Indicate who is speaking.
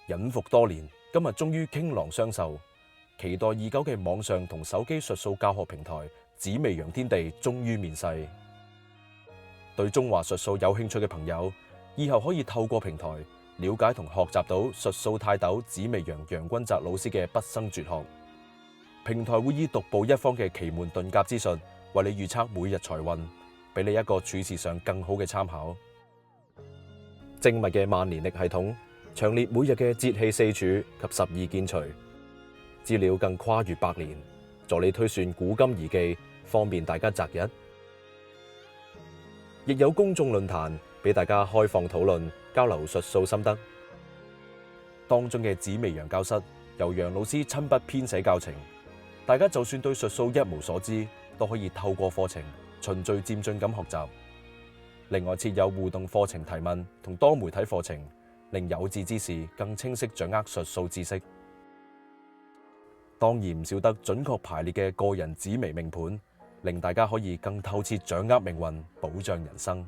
Speaker 1: 隱伏多年，今日終於傾囊相授。期待已久嘅網上同手機術數教學平台紫微陽天地終於面世。對中華術數有興趣嘅朋友，以後可以透過平台了解同學習到術數泰斗紫微陽楊君澤老師嘅畢生絕學。平台會以獨步一方嘅奇門遁甲之術，為你預測每日財運，俾你一個處事上更好嘅參考。精密嘅萬年曆系統，詳列每日嘅節氣四柱及12件除，資料更跨越百年，助你推算古今宜忌，方便大家擇日。亦有公眾論壇俾大家開放討論，交流術數心得。當中嘅紫微陽教室由楊老師親筆編寫教程，大家就算對術數一無所知，都可以透過課程循序漸進咁學習。另外設有互動課程提問同多媒體課程，令有志之士更清晰掌握術數知識。當然唔少得準確排列嘅個人紫微命盤，令大家可以更透徹掌握命運，保障人生。